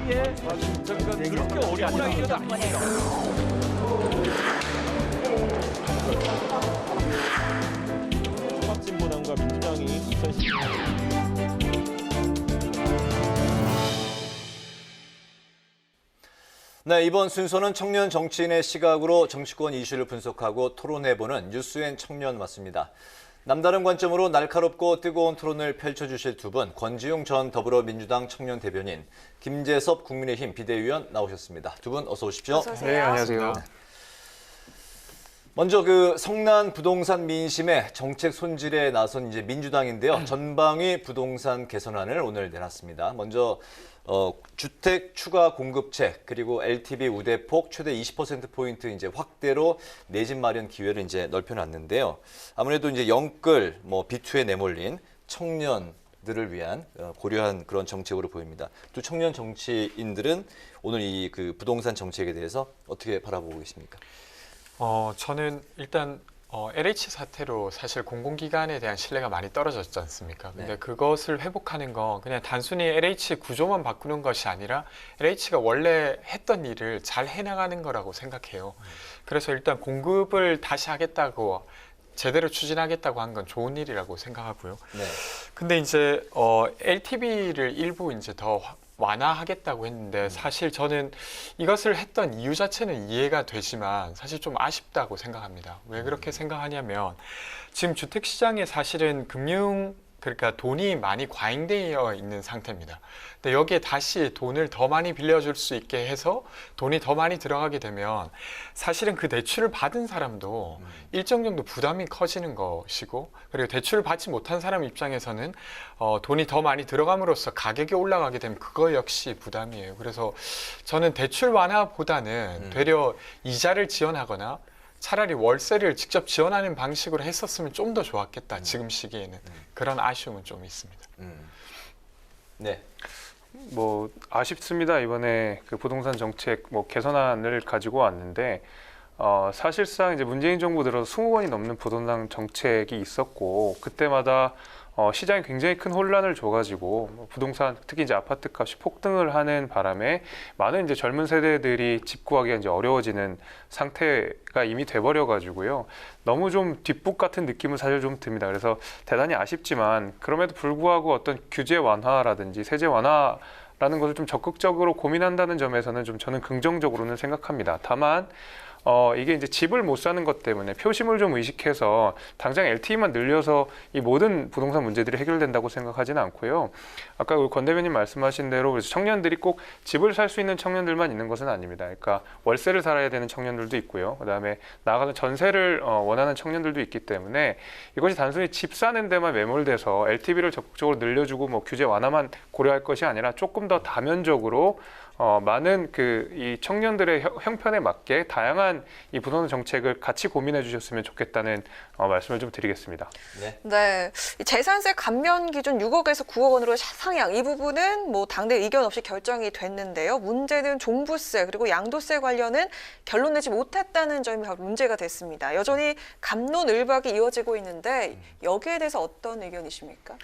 사이에 그렇게 어려운 아이디어도 아닙니다. 통합진보당과 민주당이 2010년 네, 이번 순서는 청년 정치인의 시각으로 정치권 이슈를 분석하고 토론해보는 뉴스앤 청년 맞습니다. 남다른 관점으로 날카롭고 뜨거운 토론을 펼쳐주실 두 분, 권지용 전 더불어민주당 청년 대변인, 김재섭 국민의힘 비대위원 나오셨습니다. 두 분 어서 오십시오. 어서 오세요. 네, 안녕하세요. 먼저 성난 부동산 민심의 정책 손질에 나선 이제 민주당인데요. 전방위 부동산 개선안을 오늘 내놨습니다. 먼저 주택 추가 공급책 그리고 LTV 우대폭 최대 20%포인트 이제 확대로 내 집 마련 기회를 이제 넓혀놨는데요. 아무래도 이제 영끌, 비투에 내몰린 청년들을 위한 고려한 그런 정책으로 보입니다. 또 청년 정치인들은 오늘 이 부동산 정책에 대해서 어떻게 바라보고 계십니까? 저는 일단 LH 사태로 사실 공공기관에 대한 신뢰가 많이 떨어졌지 않습니까? 근데 네. 그것을 회복하는 건 그냥 단순히 LH 구조만 바꾸는 것이 아니라 LH가 원래 했던 일을 잘 해나가는 거라고 생각해요. 그래서 일단 공급을 다시 하겠다고 제대로 추진하겠다고 한 건 좋은 일이라고 생각하고요. 네. 근데 이제 LTV를 일부 이제 더 완화하겠다고 했는데 사실 저는 이것을 했던 이유 자체는 이해가 되지만 사실 좀 아쉽다고 생각합니다. 왜 그렇게 생각하냐면 지금 주택시장에 사실은 그러니까 돈이 많이 과잉되어 있는 상태입니다. 근데 여기에 다시 돈을 더 많이 빌려줄 수 있게 해서 돈이 더 많이 들어가게 되면 사실은 그 대출을 받은 사람도 일정 정도 부담이 커지는 것이고, 그리고 대출을 받지 못한 사람 입장에서는 돈이 더 많이 들어감으로써 가격이 올라가게 되면 그거 역시 부담이에요. 그래서 저는 대출 완화보다는 되려 이자를 지원하거나 차라리 월세를 직접 지원하는 방식으로 했었으면 좀 더 좋았겠다. 지금 시기에는. 그런 아쉬움은 좀 있습니다. 네. 아쉽습니다. 이번에 그 부동산 정책 개선안을 가지고 왔는데 사실상 이제 문재인 정부 들어서 20번이 넘는 부동산 정책이 있었고, 그때마다 시장에 굉장히 큰 혼란을 줘가지고 부동산, 특히 이제 아파트 값이 폭등을 하는 바람에 많은 이제 젊은 세대들이 집 구하기가 이제 어려워지는 상태가 이미 돼버려가지고요. 너무 좀 뒷북 같은 느낌은 사실 좀 듭니다. 그래서 대단히 아쉽지만 그럼에도 불구하고 어떤 규제 완화라든지 세제 완화라는 것을 좀 적극적으로 고민한다는 점에서는 좀 저는 긍정적으로는 생각합니다. 다만 이게 이제 집을 못 사는 것 때문에 표심을 좀 의식해서 당장 LTV만 늘려서 이 모든 부동산 문제들이 해결된다고 생각하지는 않고요. 아까 우리 권 대변인 말씀하신 대로 그래서 청년들이 꼭 집을 살 수 있는 청년들만 있는 것은 아닙니다. 그러니까 월세를 살아야 되는 청년들도 있고요. 그다음에 나아가서 전세를 원하는 청년들도 있기 때문에 이것이 단순히 집 사는 데만 매몰돼서 LTV를 적극적으로 늘려주고 규제 완화만 고려할 것이 아니라 조금 더 다면적으로 많은 이 청년들의 형편에 맞게 다양한 이 부동산 정책을 같이 고민해 주셨으면 좋겠다는 말씀을 좀 드리겠습니다. 네. 네, 이 재산세 감면 기준 6억에서 9억 원으로 상향, 이 부분은 당내 의견 없이 결정이 됐는데요. 문제는 종부세 그리고 양도세 관련은 결론 내지 못했다는 점이 바로 문제가 됐습니다. 여전히 갑론을박이 이어지고 있는데 여기에 대해서 어떤 의견이십니까?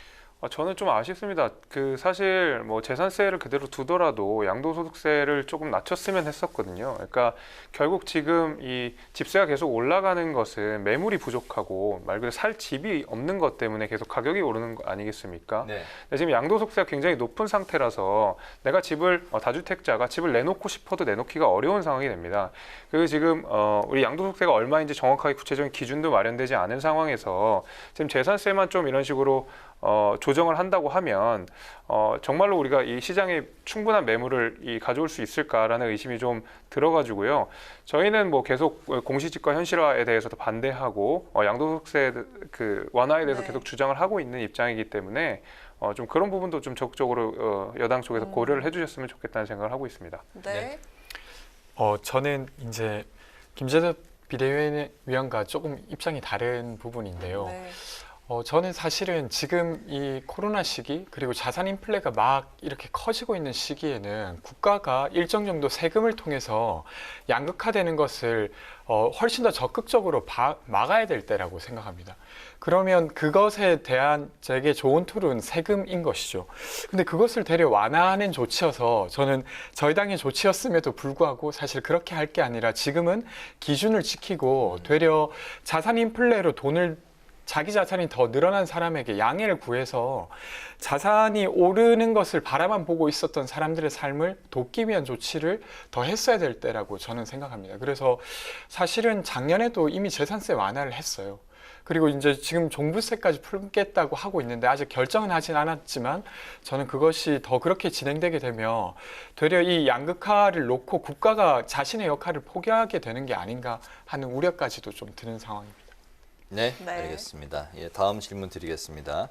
저는 좀 아쉽습니다. 사실 재산세를 그대로 두더라도 양도소득세를 조금 낮췄으면 했었거든요. 그러니까 결국 지금 이 집세가 계속 올라가는 것은 매물이 부족하고 말 그대로 살 집이 없는 것 때문에 계속 가격이 오르는 거 아니겠습니까? 네. 근데 지금 양도소득세가 굉장히 높은 상태라서 내가 다주택자가 집을 내놓고 싶어도 내놓기가 어려운 상황이 됩니다. 그리고 지금 우리 양도소득세가 얼마인지 정확하게 구체적인 기준도 마련되지 않은 상황에서 지금 재산세만 좀 이런 식으로 조정을 한다고 하면 정말로 우리가 이 시장에 충분한 매물을 가져올 수 있을까라는 의심이 좀 들어가지고요. 저희는 계속 공시지가 현실화에 대해서도 반대하고 양도소득세 완화에 대해서 계속 주장을 하고 있는 입장이기 때문에 좀 그런 부분도 좀 적극적으로 여당 쪽에서 고려를 해주셨으면 좋겠다는 생각을 하고 있습니다. 네. 저는 이제 김재섭 비대위원과 조금 입장이 다른 부분인데요. 네. 저는 사실은 지금 이 코로나 시기 그리고 자산 인플레가 막 이렇게 커지고 있는 시기에는 국가가 일정 정도 세금을 통해서 양극화되는 것을 훨씬 더 적극적으로 막아야 될 때라고 생각합니다. 그러면 그것에 대한 되게 좋은 툴은 세금인 것이죠. 근데 그것을 되려 완화하는 조치여서 저는 저희 당의 조치였음에도 불구하고 사실 그렇게 할 게 아니라 지금은 기준을 지키고 되려 자산 인플레로 자기 자산이 더 늘어난 사람에게 양해를 구해서 자산이 오르는 것을 바라만 보고 있었던 사람들의 삶을 돕기 위한 조치를 더 했어야 될 때라고 저는 생각합니다. 그래서 사실은 작년에도 이미 재산세 완화를 했어요. 그리고 이제 지금 종부세까지 풀겠다고 하고 있는데 아직 결정은 하진 않았지만 저는 그것이 더 그렇게 진행되게 되면 되려 이 양극화를 놓고 국가가 자신의 역할을 포기하게 되는 게 아닌가 하는 우려까지도 좀 드는 상황입니다. 네, 네. 알겠습니다. 예, 다음 질문 드리겠습니다.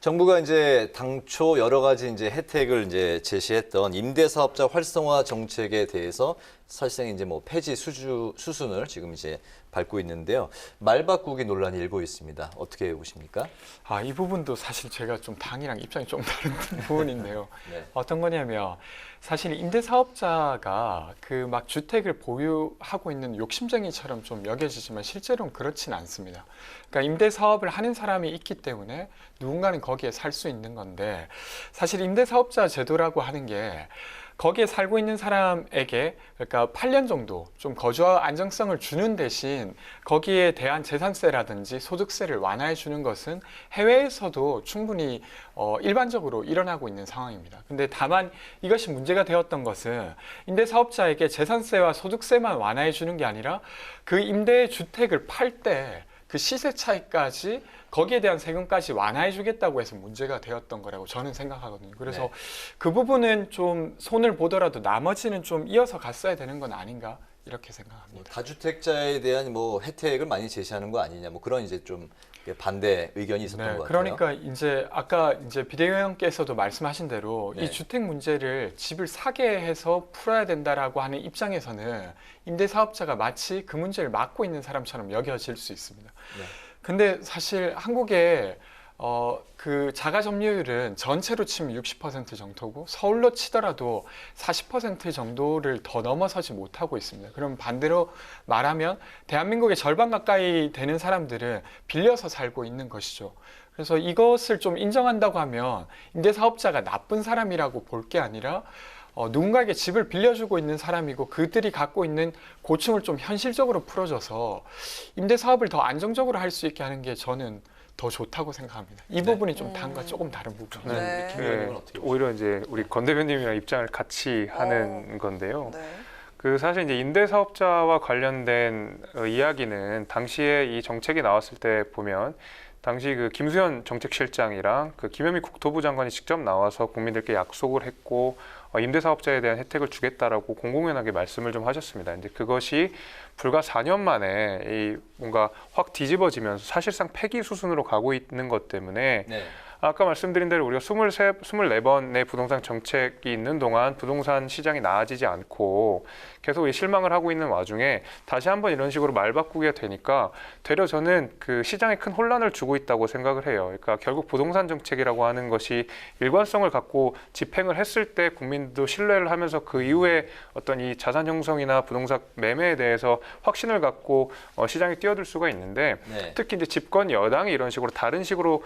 정부가 이제 당초 여러 가지 이제 혜택을 이제 제시했던 임대사업자 활성화 정책에 대해서 사실상 이제 뭐 폐지 수순을 지금 이제 밟고 있는데요. 말 바꾸기 논란이 일고 있습니다. 어떻게 보십니까? 이 부분도 사실 제가 좀 당이랑 입장이 좀 다른 부분인데요. 네. 어떤 거냐면 사실 임대사업자가 그 막 주택을 보유하고 있는 욕심쟁이처럼 좀 여겨지지만 실제로는 그렇진 않습니다. 그러니까 임대사업을 하는 사람이 있기 때문에 누군가는 거기에 살 수 있는 건데 사실 임대사업자 제도라고 하는 게 거기에 살고 있는 사람에게 그러니까 8년 정도 좀 거주와 안정성을 주는 대신 거기에 대한 재산세라든지 소득세를 완화해 주는 것은 해외에서도 충분히 일반적으로 일어나고 있는 상황입니다. 근데 다만 이것이 문제가 되었던 것은 임대사업자에게 재산세와 소득세만 완화해 주는 게 아니라 그 임대주택을 팔 때 그 시세 차이까지 거기에 대한 세금까지 완화해 주겠다고 해서 문제가 되었던 거라고 저는 생각하거든요. 그래서 네. 그 부분은 좀 손을 보더라도 나머지는 좀 이어서 갔어야 되는 건 아닌가 이렇게 뭐 생각합니다. 다주택자에 대한 뭐 혜택을 많이 제시하는 거 아니냐, 뭐 그런 이제 좀 반대 의견이 있었던 것 같아요. 그러니까 이제 아까 이제 비대위원께서도 말씀하신 대로 네. 이 주택 문제를 집을 사게 해서 풀어야 된다라고 하는 입장에서는 임대사업자가 마치 그 문제를 막고 있는 사람처럼 여겨질 수 있습니다. 네. 근데 사실 한국에 그 자가 점유율은 전체로 치면 60% 정도고 서울로 치더라도 40% 정도를 더 넘어서지 못하고 있습니다. 그럼 반대로 말하면 대한민국의 절반 가까이 되는 사람들은 빌려서 살고 있는 것이죠. 그래서 이것을 좀 인정한다고 하면 임대사업자가 나쁜 사람이라고 볼 게 아니라 누군가에게 집을 빌려주고 있는 사람이고 그들이 갖고 있는 고충을 좀 현실적으로 풀어줘서 임대사업을 더 안정적으로 할 수 있게 하는 게 저는 더 좋다고 생각합니다. 이 부분이 좀 당과 조금 다른 부분이죠. 네. 김 의원님은 어떻게 보세요? 오히려 이제 우리 권 대변님이랑 입장을 같이 하는 건데요. 네. 그 사실 이제 임대사업자와 관련된 이야기는 당시에 이 정책이 나왔을 때 보면 당시 그 김수현 정책실장이랑 그 김현미 국토부 장관이 직접 나와서 국민들께 약속을 했고 임대사업자에 대한 혜택을 주겠다라고 공공연하게 말씀을 좀 하셨습니다. 근데 그것이 불과 4년 만에 이 뭔가 확 뒤집어지면서 사실상 폐기 수순으로 가고 있는 것 때문에 네. 아까 말씀드린 대로 우리가 24번의 부동산 정책이 있는 동안 부동산 시장이 나아지지 않고 계속 실망을 하고 있는 와중에 다시 한번 이런 식으로 말 바꾸게 되니까 되려 저는 그 시장에 큰 혼란을 주고 있다고 생각을 해요. 그러니까 결국 부동산 정책이라고 하는 것이 일관성을 갖고 집행을 했을 때 국민도 신뢰를 하면서 그 이후에 어떤 이 자산 형성이나 부동산 매매에 대해서 확신을 갖고 시장에 뛰어들 수가 있는데 네. 특히 이제 집권 여당이 이런 식으로 다른 식으로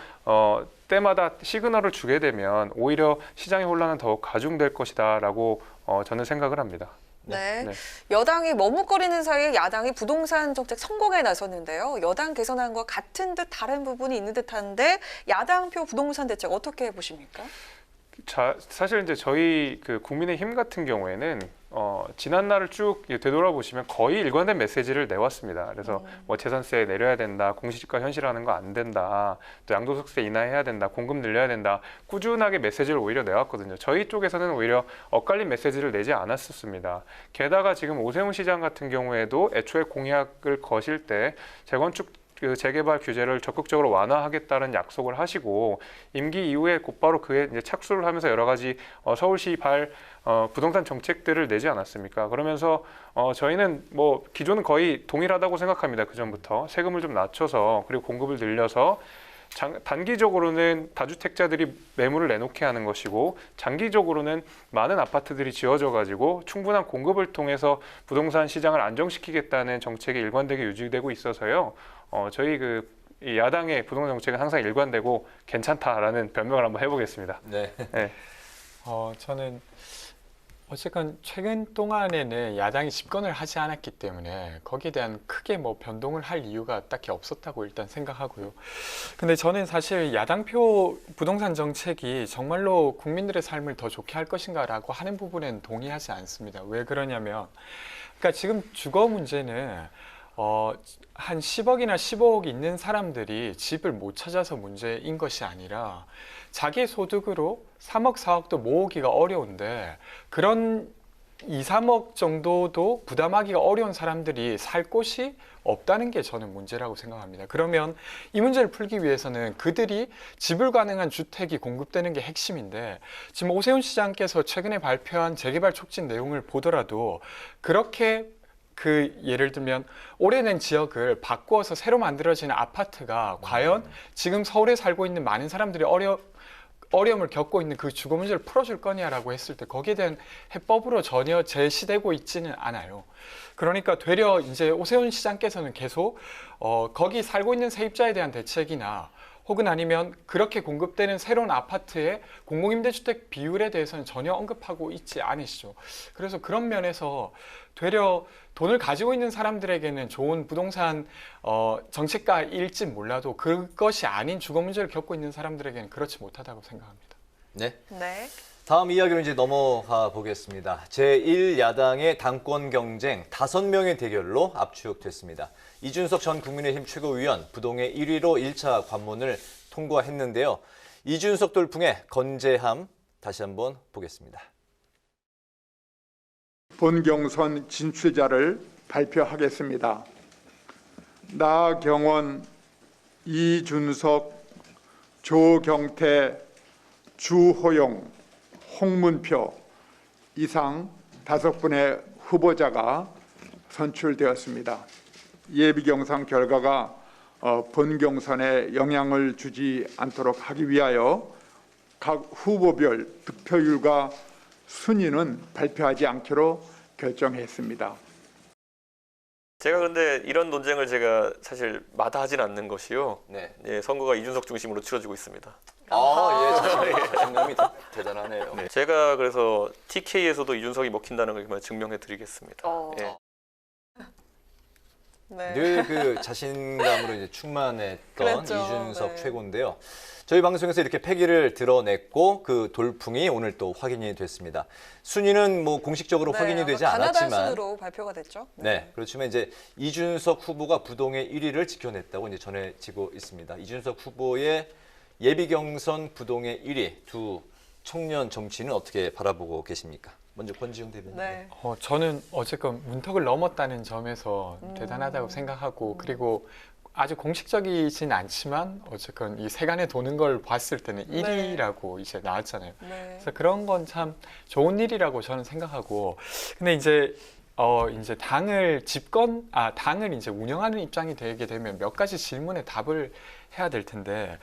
때마다 시그널을 주게 되면 오히려 시장의 혼란은 더욱 가중될 것이다라고 저는 생각을 합니다. 네. 네. 여당이 머뭇거리는 사이에 야당이 부동산 정책 선공에 나섰는데요. 여당 개선안과 같은 듯 다른 부분이 있는 듯한데 야당표 부동산 대책 어떻게 보십니까? 사실 이제 저희 그 국민의힘 같은 경우에는 지난 날을 쭉 되돌아보시면 거의 일관된 메시지를 내왔습니다. 그래서 뭐 재산세 내려야 된다, 공시지가 현실화하는 거 안 된다, 또 양도소득세 인하해야 된다, 공급 늘려야 된다, 꾸준하게 메시지를 오히려 내왔거든요. 저희 쪽에서는 오히려 엇갈린 메시지를 내지 않았었습니다. 게다가 지금 오세훈 시장 같은 경우에도 애초에 공약을 거실 때 재건축 그 재개발 규제를 적극적으로 완화하겠다는 약속을 하시고 임기 이후에 곧바로 그에 이제 착수를 하면서 여러 가지 서울시 부동산 정책들을 내지 않았습니까? 그러면서 저희는 뭐 기존은 거의 동일하다고 생각합니다. 그 전부터 세금을 좀 낮춰서 그리고 공급을 늘려서 단기적으로는 다주택자들이 매물을 내놓게 하는 것이고 장기적으로는 많은 아파트들이 지어져 가지고 충분한 공급을 통해서 부동산 시장을 안정시키겠다는 정책이 일관되게 유지되고 있어서요. 저희 이 야당의 부동산 정책은 항상 일관되고 괜찮다라는 변명을 한번 해보겠습니다. 네. 네. 저는 어쨌건 최근 동안에는 야당이 집권을 하지 않았기 때문에 거기에 대한 크게 뭐 변동을 할 이유가 딱히 없었다고 일단 생각하고요. 근데 저는 사실 야당표 부동산 정책이 정말로 국민들의 삶을 더 좋게 할 것인가라고 하는 부분엔 동의하지 않습니다. 왜 그러냐면, 그러니까 지금 주거 문제는 한 10억이나 15억 있는 사람들이 집을 못 찾아서 문제인 것이 아니라 자기 소득으로 3억, 4억도 모으기가 어려운데 그런 2, 3억 정도도 부담하기가 어려운 사람들이 살 곳이 없다는 게 저는 문제라고 생각합니다. 그러면 이 문제를 풀기 위해서는 그들이 지불 가능한 주택이 공급되는 게 핵심인데, 지금 오세훈 시장께서 최근에 발표한 재개발 촉진 내용을 보더라도 그렇게 예를 들면 오래된 지역을 바꾸어서 새로 만들어지는 아파트가 과연 지금 서울에 살고 있는 많은 사람들이 어려움을 겪고 있는 그 주거 문제를 풀어줄 거냐라고 했을 때 거기에 대한 해법으로 전혀 제시되고 있지는 않아요. 그러니까 되려 이제 오세훈 시장께서는 계속 거기 살고 있는 세입자에 대한 대책이나 혹은 아니면 그렇게 공급되는 새로운 아파트의 공공임대주택 비율에 대해서는 전혀 언급하고 있지 않으시죠. 그래서 그런 면에서 되려 돈을 가지고 있는 사람들에게는 좋은 부동산 정책가일지 몰라도 그것이 아닌 주거 문제를 겪고 있는 사람들에게는 그렇지 못하다고 생각합니다. 네. 네. 다음 이야기로 이제 넘어가 보겠습니다. 제1야당의 당권 경쟁 5명의 대결로 압축됐습니다. 이준석 전 국민의힘 최고위원 부동의 1위로 1차 관문을 통과했는데요. 이준석 돌풍의 건재함 다시 한번 보겠습니다. 본 경선 진출자를 발표하겠습니다. 나경원, 이준석, 조경태, 주호영, 홍문표 이상 5분의 후보자가 선출되었습니다. 예비경선 결과가 본 경선에 영향을 주지 않도록 하기 위하여 각 후보별 득표율과 순위는 발표하지 않기로 결정했습니다. 제가 근데 이런 논쟁을 제가 사실 마다하진 않는 것이요. 네. 예, 선거가 이준석 중심으로 치러지고 있습니다. 자신감이 대단하네요. 네, 제가 그래서 TK에서도 이준석이 먹힌다는 걸 증명해 드리겠습니다. 예. 네. 늘 그 자신감으로 이제 충만했던 그랬죠. 이준석 네. 최고인데요. 저희 방송에서 이렇게 패기를 드러냈고 그 돌풍이 오늘 또 확인이 됐습니다. 순위는 뭐 공식적으로 확인이 되지 않았지만 가나다순으로 발표가 됐죠. 네, 그렇지만 이제 이준석 후보가 부동의 1위를 지켜냈다고 이제 전해지고 있습니다. 이준석 후보의 예비 경선 부동의 1위 두 청년 정치인은 어떻게 바라보고 계십니까? 먼저 권지웅 대변인. 네. 저는 어쨌건 문턱을 넘었다는 점에서 대단하다고 생각하고, 그리고 아주 공식적이진 않지만 어쨌건 이 세간에 도는 걸 봤을 때는 1위라고 이제 나왔잖아요. 네. 그래서 그런 건 참 좋은 일이라고 저는 생각하고, 근데 이제 당을 이제 운영하는 입장이 되게 되면 몇 가지 질문에 답을 해야 될 텐데,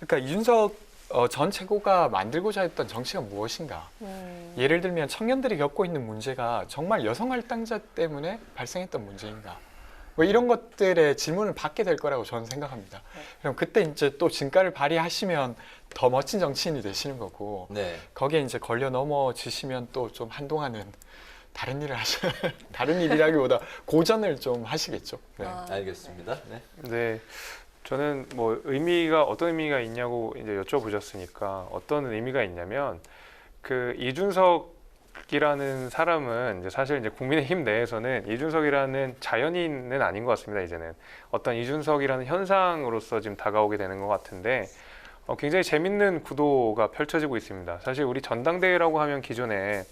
그러니까 이준석 전 최고가 만들고자 했던 정치가 무엇인가? 예를 들면 청년들이 겪고 있는 문제가 정말 여성 할당자 때문에 발생했던 문제인가? 뭐 이런 것들의 질문을 받게 될 거라고 저는 생각합니다. 그럼 그때 이제 또 진가를 발휘하시면 더 멋진 정치인이 되시는 거고, 네. 거기에 이제 걸려 넘어지시면 또 좀 한동안은 다른 일이라기보다 고전을 좀 하시겠죠. 네. 알겠습니다. 네. 네, 저는 뭐 어떤 의미가 있냐고 이제 여쭤보셨으니까 어떤 의미가 있냐면 그 이준석이라는 사람은 이제 사실 이제 국민의힘 내에서는 이준석이라는 자연인은 아닌 것 같습니다. 이제는 어떤 이준석이라는 현상으로서 지금 다가오게 되는 것 같은데 굉장히 재밌는 구도가 펼쳐지고 있습니다. 사실 우리 전당대회라고 하면 기존에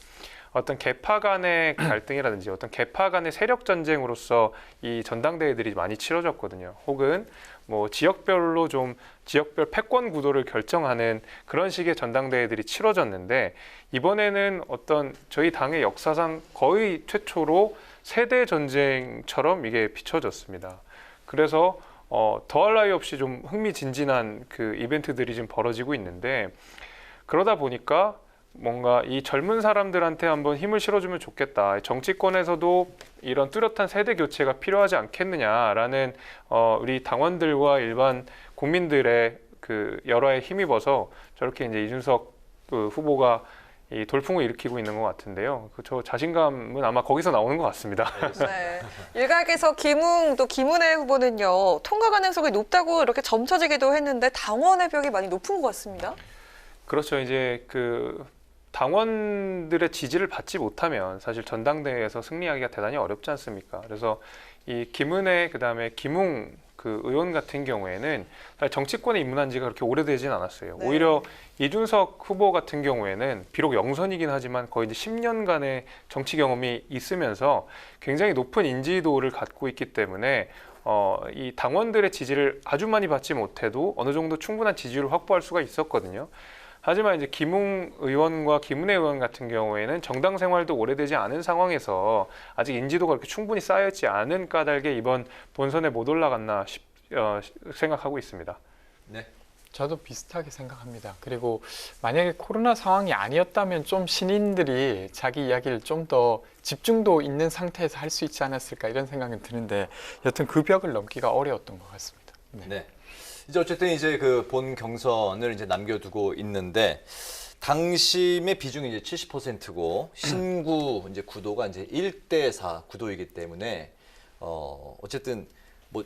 어떤 계파 간의 갈등이라든지 어떤 계파 간의 세력 전쟁으로서 이 전당대회들이 많이 치러졌거든요. 혹은 뭐 지역별 패권 구도를 결정하는 그런 식의 전당대회들이 치러졌는데, 이번에는 어떤 저희 당의 역사상 거의 최초로 세대 전쟁처럼 이게 비춰졌습니다. 그래서 더할 나위 없이 좀 흥미진진한 그 이벤트들이 지금 벌어지고 있는데 그러다 보니까 뭔가 이 젊은 사람들한테 한번 힘을 실어주면 좋겠다. 정치권에서도 이런 뚜렷한 세대 교체가 필요하지 않겠느냐라는 우리 당원들과 일반 국민들의 그 열화에 힘입어서 저렇게 이제 이준석 그 후보가 이 돌풍을 일으키고 있는 것 같은데요. 저 자신감은 아마 거기서 나오는 것 같습니다. 네. 일각에서 또 김은혜 후보는요, 통과 가능성이 높다고 이렇게 점쳐지기도 했는데 당원의 벽이 많이 높은 것 같습니다. 그렇죠. 이제 그 당원들의 지지를 받지 못하면 사실 전당대회에서 승리하기가 대단히 어렵지 않습니까? 그래서 이 김은혜 그다음에 김웅 그 의원 같은 경우에는 정치권에 입문한 지가 그렇게 오래되진 않았어요. 네. 오히려 이준석 후보 같은 경우에는 비록 영선이긴 하지만 거의 이제 10년간의 정치 경험이 있으면서 굉장히 높은 인지도를 갖고 있기 때문에 이 당원들의 지지를 아주 많이 받지 못해도 어느 정도 충분한 지지를 확보할 수가 있었거든요. 하지만 이제 김웅 의원과 김은혜 의원 같은 경우에는 정당 생활도 오래되지 않은 상황에서 아직 인지도가 그렇게 충분히 쌓여있지 않은 까닭에 이번 본선에 못 올라갔나 생각하고 있습니다. 네. 저도 비슷하게 생각합니다. 그리고 만약에 코로나 상황이 아니었다면 좀 신인들이 자기 이야기를 좀 더 집중도 있는 상태에서 할 수 있지 않았을까 이런 생각은 드는데 여튼 그 벽을 넘기가 어려웠던 것 같습니다. 네. 네. 이제 어쨌든 이제 그 본 경선을 이제 남겨두고 있는데 당심의 비중이 이제 70%고 신구 이제 구도가 이제 1대4 구도이기 때문에 어쨌든 뭐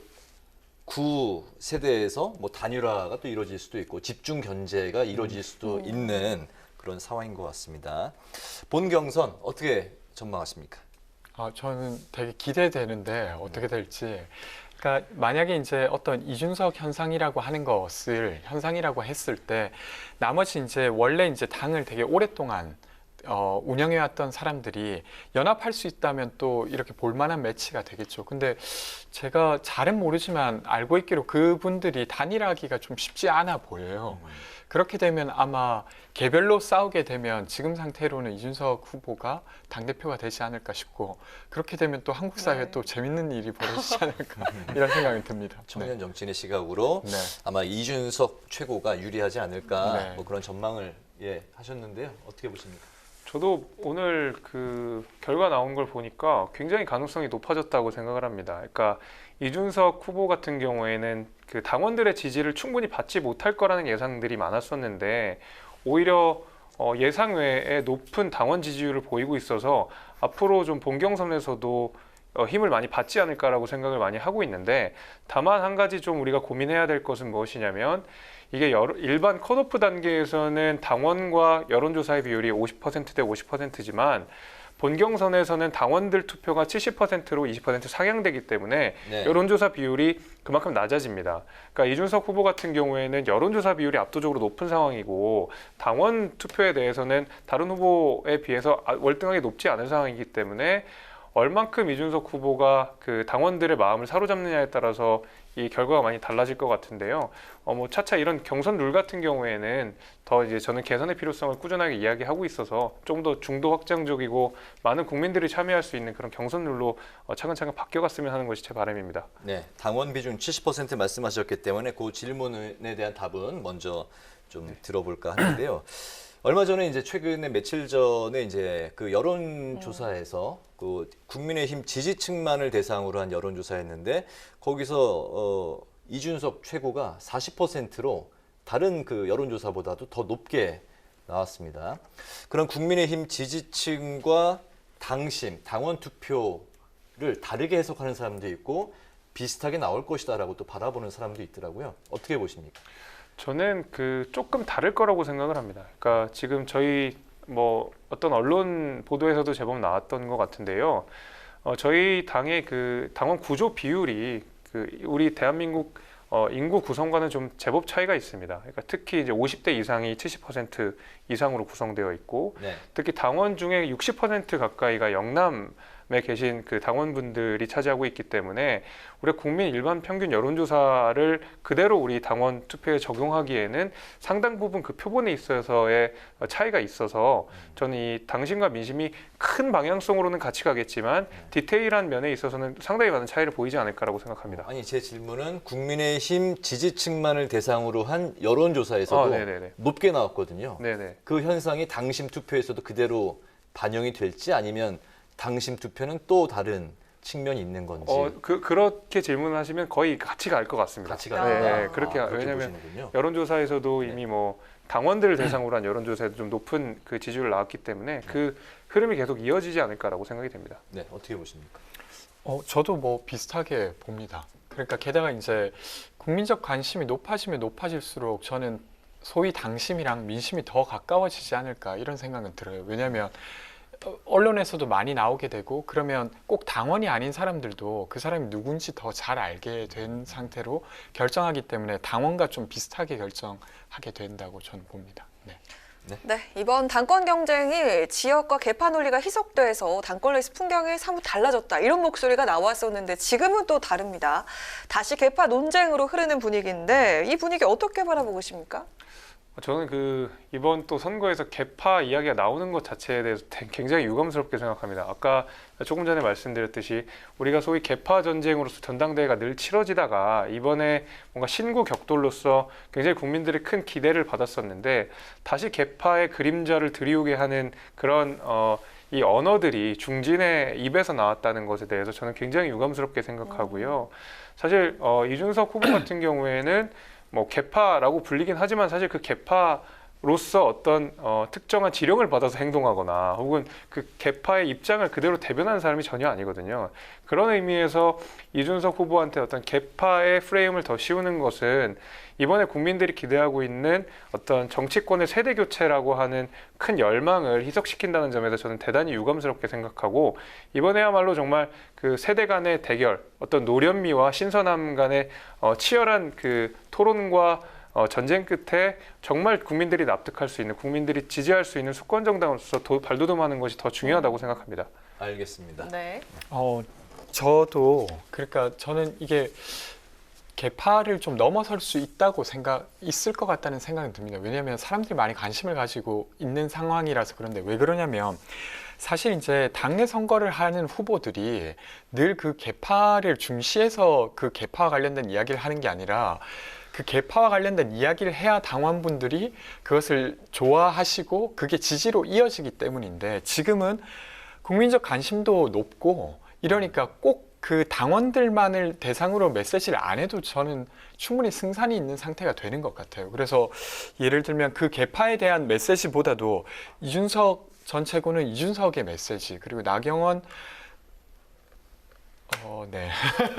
구 세대에서 뭐 단일화가 또 이루어질 수도 있고 집중 견제가 이루어질 수도 있는 그런 상황인 것 같습니다. 본 경선 어떻게 전망하십니까? 저는 되게 기대되는데 어떻게 될지. 그러니까 만약에 이제 어떤 이준석 현상이라고 하는 것을 현상이라고 했을 때 나머지 이제 원래 이제 당을 되게 오랫동안 운영해왔던 사람들이 연합할 수 있다면 또 이렇게 볼만한 매치가 되겠죠. 근데 제가 잘은 모르지만 알고 있기로 그분들이 단일화하기가 좀 쉽지 않아 보여요. 그렇게 되면 아마 개별로 싸우게 되면 지금 상태로는 이준석 후보가 당대표가 되지 않을까 싶고 그렇게 되면 또 한국 사회에 또 재밌는 일이 벌어지지 않을까 이런 생각이 듭니다. 청년 정치인의 시각으로 네. 아마 이준석 최고가 유리하지 않을까 네. 뭐 그런 전망을 하셨는데요. 어떻게 보십니까? 저도 오늘 그 결과 나온 걸 보니까 굉장히 가능성이 높아졌다고 생각을 합니다. 그러니까 이준석 후보 같은 경우에는 그 당원들의 지지를 충분히 받지 못할 거라는 예상들이 많았었는데 오히려 예상 외에 높은 당원 지지율을 보이고 있어서 앞으로 좀 본 경선에서도 힘을 많이 받지 않을까라고 생각을 많이 하고 있는데 다만 한 가지 좀 우리가 고민해야 될 것은 무엇이냐면 이게 일반 컷오프 단계에서는 당원과 여론조사의 비율이 50%대 50%지만 본경선에서는 당원들 투표가 70%로 20% 상향되기 때문에 네. 여론조사 비율이 그만큼 낮아집니다. 그러니까 이준석 후보 같은 경우에는 여론조사 비율이 압도적으로 높은 상황이고 당원 투표에 대해서는 다른 후보에 비해서 월등하게 높지 않은 상황이기 때문에 얼만큼 이준석 후보가 그 당원들의 마음을 사로잡느냐에 따라서 이 결과가 많이 달라질 것 같은데요. 뭐 차차 이런 경선 룰 같은 경우에는 더 이제 저는 개선의 필요성을 꾸준하게 이야기하고 있어서 좀 더 중도 확장적이고 많은 국민들이 참여할 수 있는 그런 경선 룰로 차근차근 바뀌어갔으면 하는 것이 제 바람입니다. 네, 당원 비중 70% 말씀하셨기 때문에 그 질문에 대한 답은 먼저 좀 들어볼까 하는데요. 얼마 전에 이제 최근에 며칠 전에 이제 그 여론조사에서 그 국민의힘 지지층만을 대상으로 한 여론조사였는데 거기서 이준석 최고가 40%로 다른 그 여론조사보다도 더 높게 나왔습니다. 그런 국민의힘 지지층과 당심, 당원 투표를 다르게 해석하는 사람도 있고 비슷하게 나올 것이다라고 또 바라보는 사람도 있더라고요. 어떻게 보십니까? 저는 그 조금 다를 거라고 생각을 합니다. 그러니까 지금 저희 뭐 어떤 언론 보도에서도 제법 나왔던 것 같은데요. 저희 당의 그 당원 구조 비율이 그 우리 대한민국 인구 구성과는 좀 제법 차이가 있습니다. 그러니까 특히 이제 50대 이상이 70% 이상으로 구성되어 있고 네. 특히 당원 중에 60% 가까이가 영남 계신 그 당원분들이 차지하고 있기 때문에 우리가 국민 일반 평균 여론조사를 그대로 우리 당원 투표에 적용하기에는 상당 부분 그 표본에 있어서의 차이가 있어서 저는 이 당심과 민심이 큰 방향성으로는 같이 가겠지만 디테일한 면에 있어서는 상당히 많은 차이를 보이지 않을까라고 생각합니다. 아니 제 질문은 국민의힘 지지층만을 대상으로 한 여론조사에서도 네네네. 높게 나왔거든요. 네네. 그 현상이 당심 투표에서도 그대로 반영이 될지 아니면 당심 투표는 또 다른 측면이 있는 건지 그렇게 질문하시면 거의 같이 갈 것 같습니다. 같이 아, 가다. 네, 그렇게 왜냐하면 보시는군요. 여론조사에서도 이미 뭐 당원들을 대상으로 한 여론조사에도 좀 높은 그 지지율 나왔기 때문에 그 흐름이 계속 이어지지 않을까라고 생각이 됩니다. 네, 어떻게 보십니까? 저도 뭐 비슷하게 봅니다. 그러니까 게다가 이제 국민적 관심이 높아지면 높아질수록 저는 소위 당심이랑 민심이 더 가까워지지 않을까 이런 생각은 들어요. 왜냐하면 언론에서도 많이 나오게 되고 그러면 꼭 당원이 아닌 사람들도 그 사람이 누군지 더 잘 알게 된 상태로 결정하기 때문에 당원과 좀 비슷하게 결정하게 된다고 저는 봅니다. 네. 네, 이번 당권 경쟁이 지역과 계파 논리가 희석돼서 당권 레이스 풍경이 사뭇 달라졌다 이런 목소리가 나왔었는데 지금은 또 다릅니다. 다시 계파 논쟁으로 흐르는 분위기인데 이 분위기 어떻게 바라보고 계십니까? 저는 이번 또 선거에서 계파 이야기가 나오는 것 자체에 대해서 굉장히 유감스럽게 생각합니다. 아까 조금 전에 말씀드렸듯이 우리가 소위 계파 전쟁으로서 전당대회가 늘 치러지다가 이번에 뭔가 신구 격돌로서 굉장히 국민들의 큰 기대를 받았었는데 다시 계파의 그림자를 드리우게 하는 그런 이 언어들이 중진의 입에서 나왔다는 것에 대해서 저는 굉장히 유감스럽게 생각하고요. 사실 이준석 후보 같은 경우에는 뭐 계파라고 불리긴 하지만 사실 그 계파로서 어떤 특정한 지령을 받아서 행동하거나 혹은 그 계파의 입장을 그대로 대변하는 사람이 전혀 아니거든요. 그런 의미에서 이준석 후보한테 어떤 계파의 프레임을 더 씌우는 것은 이번에 국민들이 기대하고 있는 어떤 정치권의 세대 교체라고 하는 큰 열망을 희석시킨다는 점에서 저는 대단히 유감스럽게 생각하고 이번에야말로 정말 그 세대 간의 대결, 어떤 노련미와 신선함 간의 치열한 그 토론과 전쟁 끝에 정말 국민들이 납득할 수 있는, 국민들이 지지할 수 있는 수권 정당으로서 발돋움하는 것이 더 중요하다고 생각합니다. 알겠습니다. 네. 저도 그러니까 저는 이게 계파를 좀 넘어설 수 있다고 있을 것 같다는 생각이 듭니다. 왜냐하면 사람들이 많이 관심을 가지고 있는 상황이라서 그런데 왜 그러냐면 사실 이제 당내 선거를 하는 후보들이 늘 그 계파를 중시해서 그 계파와 관련된 이야기를 하는 게 아니라 그 계파와 관련된 이야기를 해야 당원분들이 그것을 좋아하시고 그게 지지로 이어지기 때문인데 지금은 국민적 관심도 높고 이러니까 꼭 그 당원들만을 대상으로 메시지를 안 해도 저는 충분히 승산이 있는 상태가 되는 것 같아요. 그래서 예를 들면 그 계파에 대한 메시지보다도 이준석 전 최고는 이준석의 메시지 그리고 나경원 네.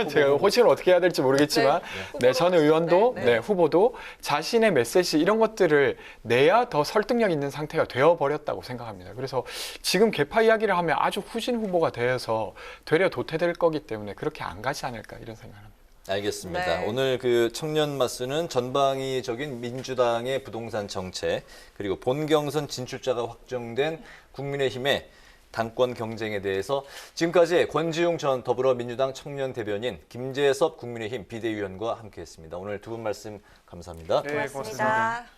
제가 호칭을 어떻게 해야 될지 모르겠지만 네, 전 의원도 네, 후보도 자신의 메시지 이런 것들을 내야 더 설득력 있는 상태가 되어버렸다고 생각합니다. 그래서 지금 계파 이야기를 하면 아주 후진 후보가 되어서 되려 도태될 거기 때문에 그렇게 안 가지 않을까 이런 생각을 합니다. 알겠습니다. 네. 오늘 그 청년 마스는 전방위적인 민주당의 부동산 정책 그리고 본경선 진출자가 확정된 국민의힘의 당권 경쟁에 대해서 지금까지 권지웅 전 더불어민주당 청년 대변인 김재섭 국민의힘 비대위원과 함께했습니다. 오늘 두 분 말씀 감사합니다. 네, 고맙습니다.